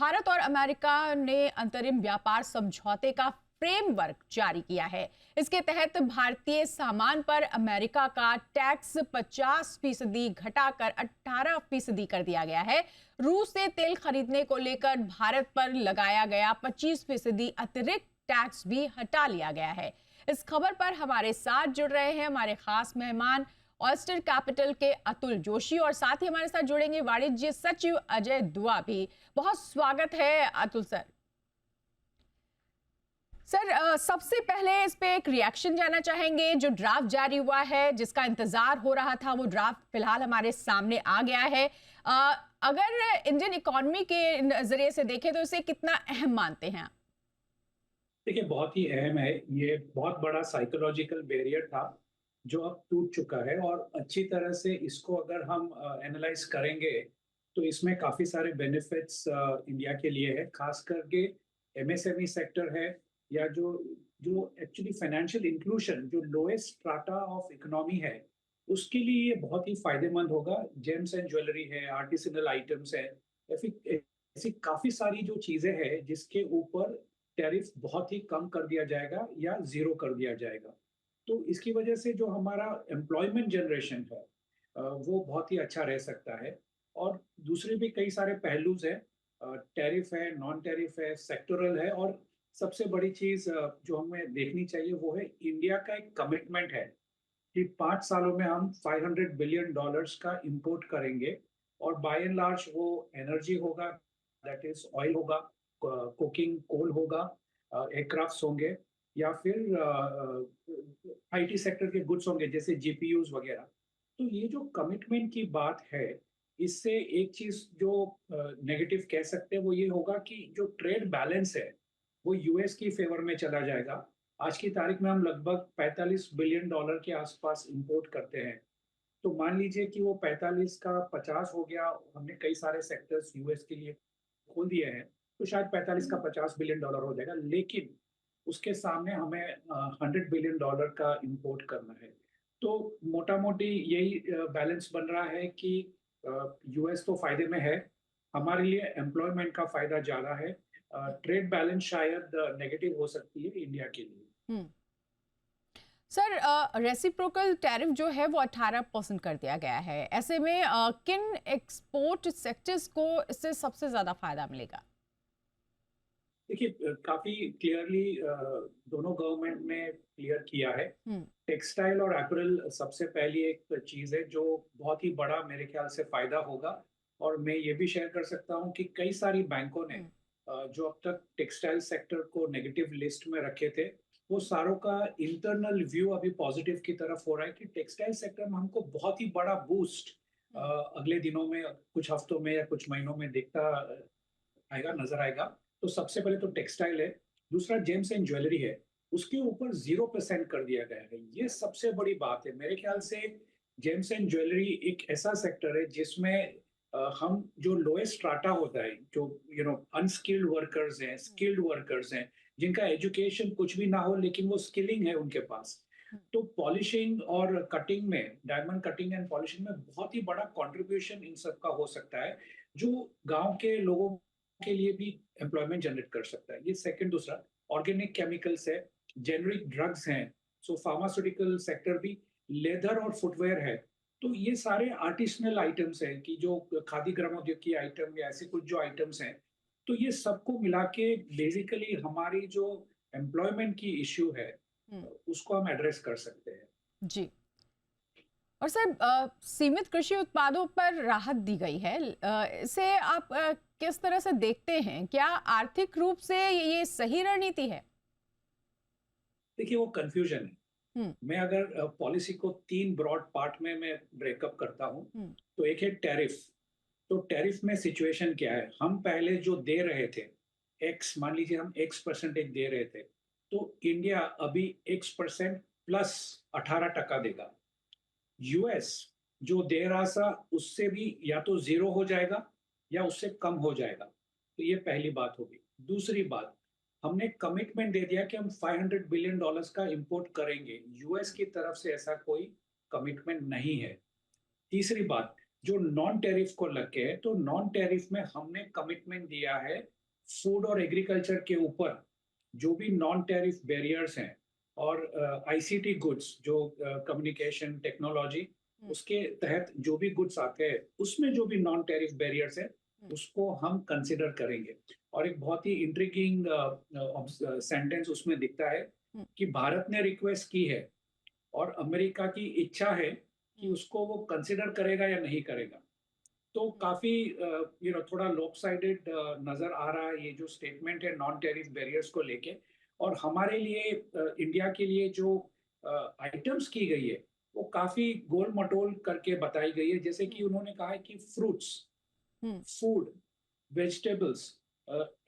भारत और अमेरिका ने अंतरिम व्यापार समझौते का फ्रेमवर्क जारी किया है। इसके तहत भारतीय सामान पर अमेरिका का टैक्स 50% घटाकर 18% कर दिया गया है। रूस से तेल खरीदने को लेकर भारत पर लगाया गया 25% अतिरिक्त टैक्स भी हटा लिया गया है। इस खबर पर हमारे साथ जुड़ रहे हैं हमारे खास मेहमान ऑयस्टर कैपिटल के अतुल जोशी और साथ ही हमारे साथ जुड़ेंगे वाणिज्य सचिव अजय दुआ भी। बहुत स्वागत है अतुल सर। सर, सबसे पहले इस पे एक रिएक्शन जानना चाहेंगे। जो ड्राफ्ट जारी हुआ है, जिसका इंतजार हो रहा था, वो ड्राफ्ट फिलहाल हमारे सामने आ गया है। अगर इंडियन इकोनॉमी के नजरिए से देखें तो इसे कितना अहम मानते हैं? देखिए, बहुत ही अहम है। ये बहुत बड़ा साइकोलॉजिकल बैरियर था जो अब टूट चुका है, और अच्छी तरह से इसको अगर हम एनालाइज करेंगे तो इसमें काफी सारे बेनिफिट्स इंडिया के लिए है। खास करके एमएसएमई सेक्टर है, या जो जो एक्चुअली फाइनेंशियल इंक्लूजन, जो लोएस्ट स्ट्राटा ऑफ इकोनॉमी है, उसके लिए ये बहुत ही फायदेमंद होगा। जेम्स एंड ज्वेलरी है, आर्टिसनल आइटम्स है, या फिर ऐसी काफी सारी जो चीजें हैं जिसके ऊपर टैरिफ बहुत ही कम कर दिया जाएगा या जीरो कर दिया जाएगा। तो इसकी वजह से जो हमारा एम्प्लॉयमेंट जनरेशन है वो बहुत ही अच्छा रह सकता है। और दूसरे भी कई सारे पहलूज हैं। टैरिफ है, नॉन टैरिफ है, सेक्टोरल है, और सबसे बड़ी चीज जो हमें देखनी चाहिए वो है इंडिया का एक कमिटमेंट है कि 5 सालों में हम $500 बिलियन का इंपोर्ट करेंगे। और बाय एंड लार्ज वो एनर्जी होगा, दैट इज ऑयल होगा, कुकिंग कोल होगा, एयरक्राफ्ट्स होंगे, या फिर आईटी सेक्टर के गुड्स होंगे जैसे जीपीयूज वगैरह। तो ये जो कमिटमेंट की बात है, इससे एक चीज जो नेगेटिव कह सकते हैं वो ये होगा कि जो ट्रेड बैलेंस है वो यूएस की फेवर में चला जाएगा। आज की तारीख में हम लगभग $45 बिलियन के आसपास इंपोर्ट करते हैं। तो मान लीजिए कि वो 45 का 50 हो गया, हमने कई सारे सेक्टर्स यूएस के लिए खोल दिए हैं, तो शायद 45 का $50 बिलियन हो जाएगा। लेकिन उसके सामने हमें $100 बिलियन का इंपोर्ट करना है। तो मोटा मोटी यही बैलेंस बन रहा है कि यूएस तो फायदे में है, हमारे लिए एम्प्लॉयमेंट का फायदा ज्यादा है। ट्रेड बैलेंस शायद नेगेटिव हो सकती है इंडिया के लिए। हम्म। सर, रेसिप्रोकल टैरिफ जो है वो 18% कर दिया गया है। ऐसे में किन एक्सपोर्ट सेक्टर्स को इससे सबसे ज्यादा फायदा मिलेगा? देखिए, काफी क्लियरली दोनों गवर्नमेंट ने क्लियर किया है। हम्म। टेक्सटाइल और एपरल सबसे पहली एक चीज है जो बहुत ही बड़ा मेरे ख्याल से फायदा होगा। और मैं ये भी शेयर कर सकता हूँ कि कई सारी बैंकों ने हम्म। जो अब तक टेक्सटाइल सेक्टर को नेगेटिव लिस्ट में रखे थे, वो सारों का इंटरनल व्यू अभी पॉजिटिव की तरफ हो रहा है कि टेक्सटाइल सेक्टर में हमको बहुत ही बड़ा बूस्ट अगले दिनों में, कुछ हफ्तों में या कुछ महीनों में दिखता आएगा, नजर आएगा। तो सबसे पहले तो टेक्सटाइल है। दूसरा जेम्स एंड ज्वेलरी है, उसके ऊपर 0% कर दिया गया है। ये सबसे बड़ी बात है मेरे ख्याल से। जेम्स एंड ज्वेलरी एक ऐसा सेक्टर है जिसमें हम जो लोएस्ट स्ट्राटा होता है, जो अनस्किल्ड वर्कर्स हैं, स्किल्ड वर्कर्स हैं, जिनका एजुकेशन कुछ भी ना हो लेकिन वो स्किलिंग है उनके पास, तो पॉलिशिंग और कटिंग में, डायमंड कटिंग एंड पॉलिशिंग में बहुत ही बड़ा कंट्रीब्यूशन इन सब का हो सकता है, जो गांव के लोगों के लिए भी एम्प्लॉयमेंट जनरेट कर सकता है। ये सेकंड। दूसरा, ऑर्गेनिक केमिकल्स है, जेनरिक ड्रग्स हैं, सो फार्मास्यूटिकल सेक्टर भी, लेदर और फुटवेयर है। तो ये सारे आर्टिसनल आइटम्स हैं कि जो खादी ग्रामोद्योग की आइटम या ऐसे कुछ जो आइटम्स हैं, तो ये सबको मिला के बेसिकली हमारी जो एम्प्लॉयमेंट की इश्यू है हम्म। उसको हम एड्रेस कर सकते हैं। जी। और सर, सीमित कृषि उत्पादों पर राहत दी गई है। इसे आप किस तरह से देखते हैं? क्या आर्थिक रूप से ये सही रणनीति है? देखिए, वो कंफ्यूजन है। हम्म। मैं अगर पॉलिसी को 3 ब्रॉड पार्ट में मैं ब्रेकअप करता हूँ, हम्म। तो एक है टैरिफ। तो टैरिफ में सिचुएशन क्या है, हम पहले जो दे रहे थे एक्स, मान लीजिए हम एक्स परसेंटेज दे रहे थे, तो इंडिया अभी एक्स% प्लस 18% देगा। यूएस जो दे रहा था उससे भी या तो जीरो हो जाएगा या उससे कम हो जाएगा। तो ये पहली बात होगी। दूसरी बात, हमने कमिटमेंट दे दिया कि हम $500 बिलियन का इंपोर्ट करेंगे। यूएस की तरफ से ऐसा कोई कमिटमेंट नहीं है। तीसरी बात, जो नॉन टैरिफ को लग के है, तो नॉन टैरिफ में हमने कमिटमेंट दिया है फूड और एग्रीकल्चर के ऊपर जो भी नॉन टैरिफ बैरियर्स हैं और आईसीटी गुड्स जो कम्युनिकेशन टेक्नोलॉजी हम्म, उसके तहत जो भी गुड्स आते हैं उसमें जो भी नॉन टैरिफ बैरियर्स है हम्म, उसको हम कंसिडर करेंगे। और एक बहुत ही इंट्रिगिंग सेंटेंस उसमें दिखता है हम्म, कि भारत ने रिक्वेस्ट की है और अमेरिका की इच्छा है कि हम्म, उसको वो कंसिडर करेगा या नहीं करेगा। तो हम्म, काफी थोड़ा लॉपसाइडेड नजर आ रहा है ये जो स्टेटमेंट है नॉन टैरिफ बैरियर्स को लेके। और हमारे लिए इंडिया के लिए जो आइटम्स की गई है वो काफी गोल मटोल करके बताई गई है, जैसे कि हम्म, उन्होंने कहा है कि फ्रूट्स, हम्म, फूड, वेजिटेबल्स,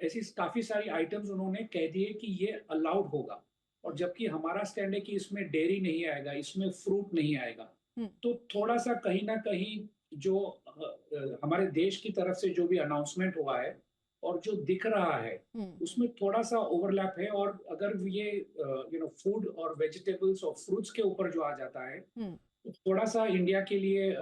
ऐसी काफी सारी आइटम्स उन्होंने कह दिए कि ये अलाउड होगा। और जबकि हमारा स्टैंड है कि इसमें डेयरी नहीं आएगा, इसमें फ्रूट नहीं आएगा। हम्म, तो थोड़ा सा कहीं ना कहीं जो हमारे देश की तरफ से जो भी अनाउंसमेंट हुआ है और जो दिख रहा है हम्म, उसमें थोड़ा सा ओवरलैप है। और अगर ये फूड और वेजिटेबल्स और फ्रूट्स के ऊपर जो आ जाता है हम्म, तो थोड़ा सा इंडिया के लिए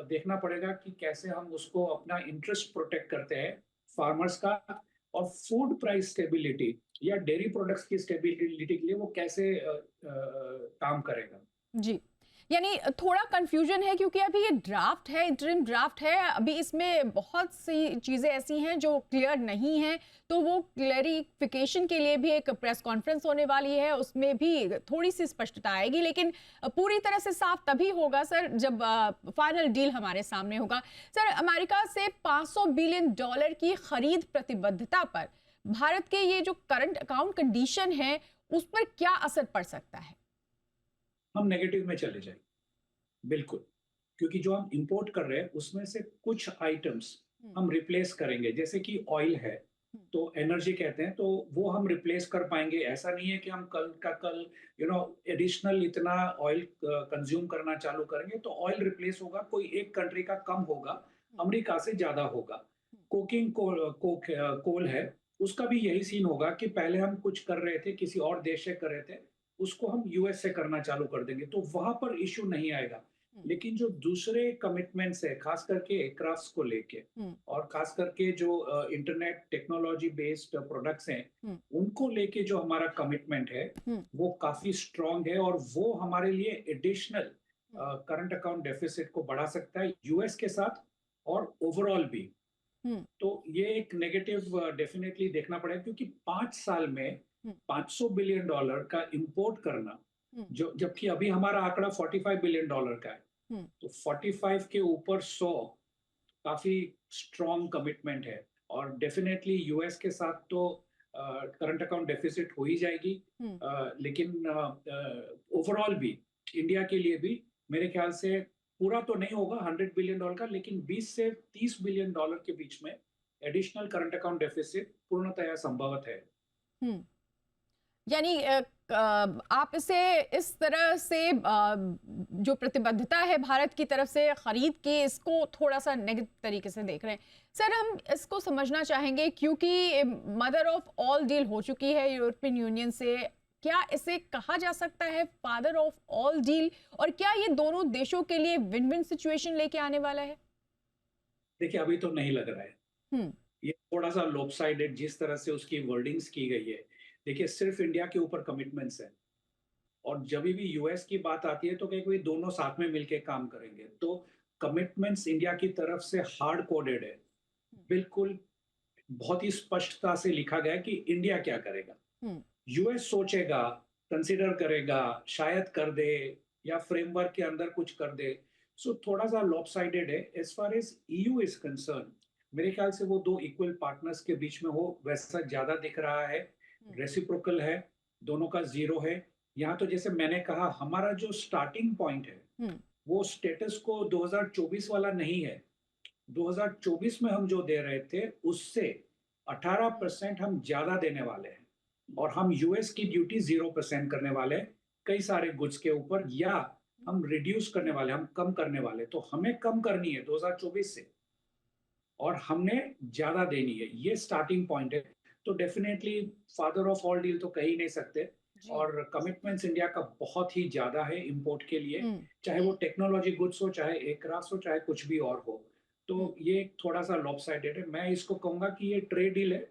देखना पड़ेगा कि कैसे हम उसको अपना इंटरेस्ट प्रोटेक्ट करते हैं फार्मर्स का। और फूड प्राइस स्टेबिलिटी या डेयरी प्रोडक्ट्स की स्टेबिलिटी के लिए वो कैसे काम करेगा। जी। यानी थोड़ा कंफ्यूजन है क्योंकि अभी ये ड्राफ्ट है, इंटरिम ड्राफ्ट है, अभी इसमें बहुत सी चीज़ें ऐसी हैं जो क्लियर नहीं हैं, तो वो क्लैरिफिकेशन के लिए भी एक प्रेस कॉन्फ्रेंस होने वाली है, उसमें भी थोड़ी-सी स्पष्टता आएगी, लेकिन पूरी तरह से साफ तभी होगा सर जब फाइनल डील हमारे सामने होगा। सर, अमेरिका से $500 बिलियन की खरीद प्रतिबद्धता पर भारत के ये जो करंट अकाउंट कंडीशन है, उस पर क्या असर पड़ सकता है? हम नेगेटिव में चले जाएंगे बिल्कुल, क्योंकि जो हम इंपोर्ट कर रहे हैं उसमें से कुछ आइटम्स हुँ, हम रिप्लेस करेंगे, जैसे कि ऑयल है हुँ, तो एनर्जी कहते हैं, तो वो हम रिप्लेस कर पाएंगे। ऐसा नहीं है कि हम कल का कल एडिशनल इतना ऑयल कंज्यूम करना चालू करेंगे तो ऑयल रिप्लेस होगा, कोई एक कंट्री का कम होगा, हुँ, अमेरिका से ज्यादा होगा। हुँ, कोकिंग कोल है, उसका भी यही सीन होगा कि पहले हम कुछ कर रहे थे किसी और देश से कर रहे थे, उसको हम यूएस से करना चालू कर देंगे तो वहां पर इश्यू नहीं आएगा। हुँ, लेकिन जो दूसरे कमिटमेंट्स है खास करके एयरक्राफ्ट्स को लेके हुँ, और खास करके जो इंटरनेट टेक्नोलॉजी बेस्ड प्रोडक्ट्स हैं हुँ, उनको लेके जो हमारा कमिटमेंट है हुँ, वो काफी स्ट्रांग है और वो हमारे लिए एडिशनल हुँ, करंट अकाउंट डेफिसिट को बढ़ा सकता है यूएस के साथ और ओवरऑल भी। हुँ, तो ये एक नेगेटिव डेफिनेटली देखना पड़ेगा, क्योंकि 5 साल में हुँ, $500 बिलियन का इंपोर्ट करना, हुँ, जो जबकि अभी हमारा आंकड़ा $45 बिलियन का है, हुँ, तो 45 के ऊपर 100 काफी स्ट्रॉन्ग कमिटमेंट है। और डेफिनेटली यूएस के साथ तो करंट अकाउंट डेफिसिट हो ही जाएगी। हुँ, लेकिन ओवरऑल भी इंडिया के लिए भी मेरे ख्याल से पूरा तो नहीं होगा $100 बिलियन का, लेकिन 20 से 30 बिलियन के बीच में एडिशनल करंट अकाउंट डेफिसिट पूर्णतया संभवत है। हुँ। यानी आप इसे इस तरह से जो प्रतिबद्धता है भारत की तरफ से खरीद के, इसको थोड़ा-सा नेगेटिव तरीके से देख रहे हैं। सर, हम इसको समझना चाहेंगे क्योंकि मदर ऑफ ऑल डील हो चुकी है यूरोपियन यूनियन से, क्या इसे कहा जा सकता है फादर ऑफ ऑल डील? और क्या ये दोनों देशों के लिए विन-विन सिचुएशन लेके आने वाला है? देखिए अभी तो नहीं लग रहा है। हुँ, ये थोड़ा सा लॉपसाइडेड जिस तरह से उसकी वर्डिंग्स की गई है। देखिए सिर्फ इंडिया के ऊपर कमिटमेंट्स है और जब भी यूएस की बात आती है तो कहीं कोई दोनों साथ में मिलके काम करेंगे, तो कमिटमेंट्स इंडिया की तरफ से हार्ड कोडेड है हुँ, बिल्कुल। बहुत ही स्पष्टता से लिखा गया है कि इंडिया क्या करेगा। हुँ, यूएस सोचेगा, कंसिडर करेगा, शायद कर दे या फ्रेमवर्क के अंदर कुछ कर दे। सो थोड़ा सा लॉपसाइडेड है as far as EU is concerned. मेरे ख्याल से वो दो इक्वल पार्टनर्स के बीच में हो वैसा ज्यादा दिख रहा है। हुँ, रेसिप्रोकल है, दोनों का जीरो है। यहाँ तो जैसे मैंने कहा हमारा जो स्टार्टिंग पॉइंट है हुँ, वो स्टेटस को 2024 वाला नहीं है। 2024 में हम जो दे रहे थे उससे हुँ, 18% हम ज्यादा देने वाले हैं और हम यूएस की ड्यूटी 0% करने वाले हैं कई सारे गुड्स के ऊपर, या हम रिड्यूस करने वाले, हम कम करने वाले। तो हमें कम करनी है 2024 से और हमने ज्यादा देनी है, ये स्टार्टिंग पॉइंट है। तो definitely father of all deal तो कह ही नहीं सकते, जी। और कमिटमेंट्स इंडिया का बहुत ही ज़्यादा है इंपोर्ट के लिए, हुँ, चाहे वो टेक्नोलॉजी गुड्स हो, चाहे एयरक्राफ्ट हो, चाहे कुछ भी और हो। हुँ, तो ये थोड़ा-सा लॉपसाइडेड है। मैं इसको कहूँगा कि ये ट्रेड डील है,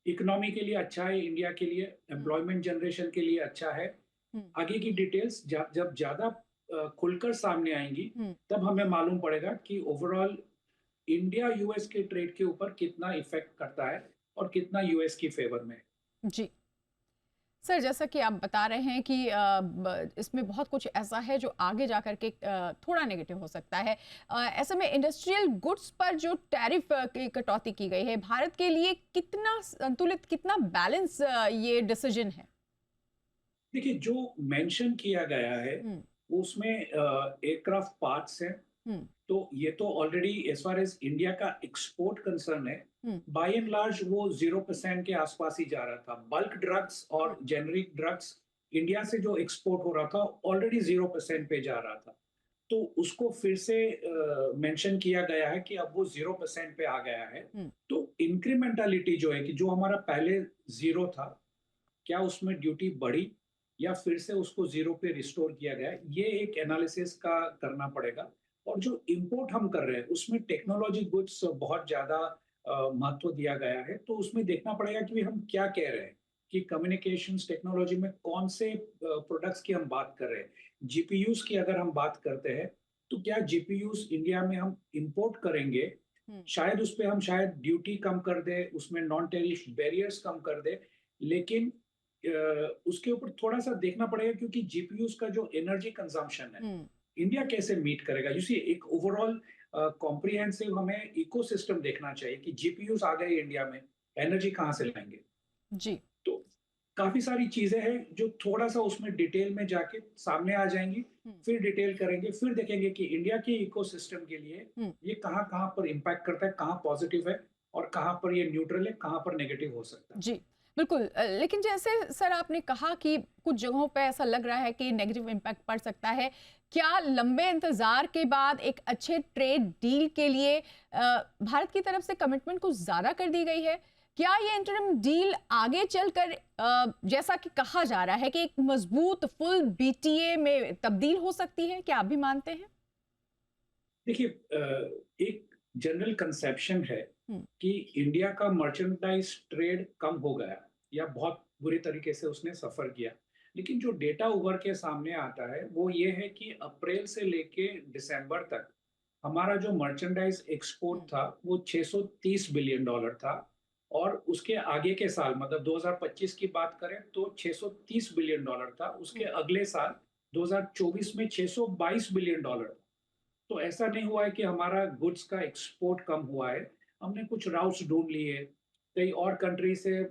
इकोनॉमी के लिए अच्छा है, इंडिया के लिए, हुँ, एम्प्लॉयमेंट जनरेशन के लिए अच्छा है। हुँ, आगे की डिटेल्स जब ज़्यादा खुलकर सामने आएँगी, हुँ। तब हमें मालूम पड़ेगा कि ओवरऑल इंडिया यूएस के ट्रेड के ऊपर कितना इफ़ेक्ट करता है और कितना यूएस की फ़ेवर में है। जी। सर, जैसा कि आप बता रहे हैं कि इसमें बहुत कुछ ऐसा है जो आगे जाकर के थोड़ा नेगेटिव हो सकता है। ऐसे में इंडस्ट्रियल गुड्स पर जो टैरिफ की कटौती की गई है, भारत के लिए कितना संतुलित, कितना बैलेंस ये डिसीजन है? देखिए, जो मेंशन किया गया है, हुँ, उसमें एयरक्राफ्ट पार्ट्स हैं, हुँ, तो ये तो already as far as India का एक्सपोर्ट कंसर्न है, हुँ, बाय एंड लार्ज वो 0% के आसपास ही जा रहा था। बल्क ड्रग्स हुँ, और जेनेरिक ड्रग्स इंडिया से जो एक्सपोर्ट हो रहा था, ऑलरेडी 0% पे जा रहा था। तो उसको फिर से मेंशन किया गया है कि अब वो 0% पे आ गया है। हुँ, तो इंक्रीमेंटालिटी जो है कि जो हमारा पहले 0 था, क्या उसमें ड्यूटी बढ़ी या फिर से उसको ज़ीरो पे रिस्टोर किया गया है? ये एक एनालिसिस का करना पड़ेगा। और जो इम्पोर्ट हम कर रहे हैं, उसमें टेक्नोलॉजी गुड्स बहुत ज़्यादा महत्व दिया गया है। तो उसमें देखना पड़ेगा कि हम क्या कह रहे हैं, कि कम्युनिकेशंस टेक्नोलॉजी में कौन से प्रोडक्ट्स की हम बात कर रहे हैं। जीपीयूज़ की अगर हम बात करते हैं, तो क्या जीपीयूज़ इंडिया में हम इम्पोर्ट करेंगे, हुँ, शायद उस पे हम शायद ड्यूटी कम कर दें, उसमें नॉन टैरिफ बैरियर्स कम कर दें, लेकिन उसके ऊपर थोड़ा-सा देखना पड़ेगा क्योंकि जीपीयूज़ का जो एनर्जी कंज़म्पशन है, हुँ, इंडिया कैसे मीट करेगा? यू सी एक ओवरऑल कॉम्प्रिहेंसिव हमें इकोसिस्टम देखना चाहिए कि जीपीयूज़ आ गए इंडिया में, एनर्जी कहाँ से लाएँगे? जी, तो काफ़ी सारी चीज़ें हैं जो थोड़ा-सा उसमें डिटेल में जाके सामने आ जाएँगी, हुँ, फिर डिटेल करेंगे, फिर देखेंगे कि इंडिया के इकोसिस्टम के लिए हुँ। ये कहाँ-कहाँ पर इम्पैक्ट करता है, कहाँ पॉज़िटिव है और कहाँ पर ये न्यूट्रल है, कहाँ पर नेगेटिव हो सकता है। जी, बिल्कुल। लेकिन जैसे सर आपने कहा कि कुछ जगहों पे ऐसा लग रहा है कि नेगेटिव इम्पैक्ट पड़ सकता है। क्या लंबे इंतज़ार के बाद एक अच्छे ट्रेड डील के लिए भारत की तरफ से कमिटमेंट कुछ ज़्यादा कर दी गई है? क्या ये इंटरिम डील आगे चलकर जैसा कि कहा जा रहा है कि एक मज़बूत फुल बीटीए में तब्दील हो सकती है? क्या आप भी मानते हैं? देखिए एक जनरल कंसेप्शन है हुँ, कि इंडिया का मर्चेंडाइज ट्रेड कम हो गया या बहुत बुरी तरीके से उसने सफर किया। लेकिन जो डेटा उभर के सामने आता है वो ये है कि अप्रैल से लेके दिसंबर तक हमारा जो मर्चेंडाइज एक्सपोर्ट हुँ, था वो 630 बिलियन डॉलर था। और उसके आगे के साल मतलब 2025 की बात करें तो 630 बिलियन डॉलर था। उसके हुँ, अगले साल 2024 में 622 बिलियन डॉलर। तो ऐसा नहीं हुआ है कि हमारा गुड्स का एक्सपोर्ट कम हुआ है। हमने कुछ राउट्स ढूँढ लिए, कई और कंट्री से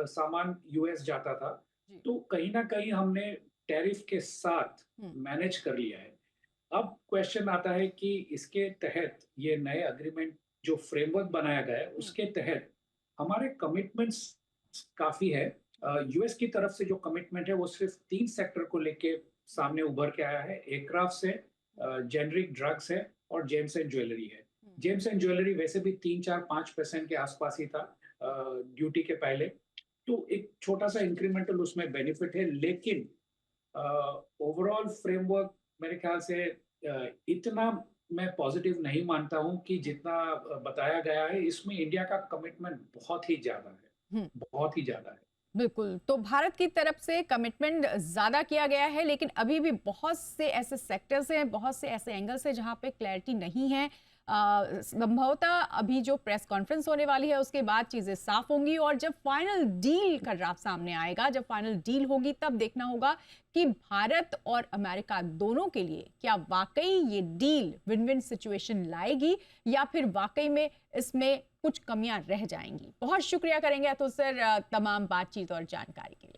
सामान यूएस जाता था, जी, तो कहीं न कहीं हमने टैरिफ के साथ हुँ, मैनेज कर लिया है। अब क्वेश्चन आता है कि इसके तहत ये नए एग्रीमेंट जो फ्रेमवर्क बनाया गया है, हुँ, उसके तहत हमारे कमिटमेंट्स काफ़ी है। यूएस की तरफ से जो कमिटमेंट है, वो सिर्फ़ 3 सेक्टर को लेके सामने उभर के आया है। एयरक्राफ्ट से हुँ, जेनेरिक ड्रग्स है और जेम्स एंड ज्वेलरी है। हुँ, जेम्स एंड ज्वेलरी वैसे भी 3, 4, 5% के आसपास ही था ड्यूटी के पहले। तो एक छोटा-सा इंक्रीमेंटल उसमें बेनिफिट है, लेकिन ओवरऑल फ्रेमवर्क मेरे ख्याल से इतना मैं पॉजिटिव नहीं मानता हूँ कि हुँ, जितना बताया गया है। इसमें इंडिया का कमिटमेंट बहुत ही ज़्यादा है, हुँ। बहुत ही ज़्यादा है। बिल्कुल, तो भारत की तरफ से कमिटमेंट ज़्यादा किया गया है, लेकिन अभी भी बहुत से ऐसे सेक्टर्स हैं, बहुत से ऐसे एंगल्स हैं जहाँ पे क्लैरिटी नहीं है। संभवतः अभी जो प्रेस कॉन्फ्रेंस होने वाली है, उसके बाद चीज़ें साफ होंगी और जब फाइनल डील का ड्राफ्ट सामने आएगा, जब फाइनल डील होगी, तब देखना होगा कि भारत और अमेरिका दोनों के लिए क्या वाक़ई ये डील विन-विन सिचुएशन लाएगी या फिर वाक़ई में इसमें कुछ कमियां रह जाएंगी। बहुत शुक्रिया करेंगे अतुल सर तमाम बातचीत और जानकारी के लिए।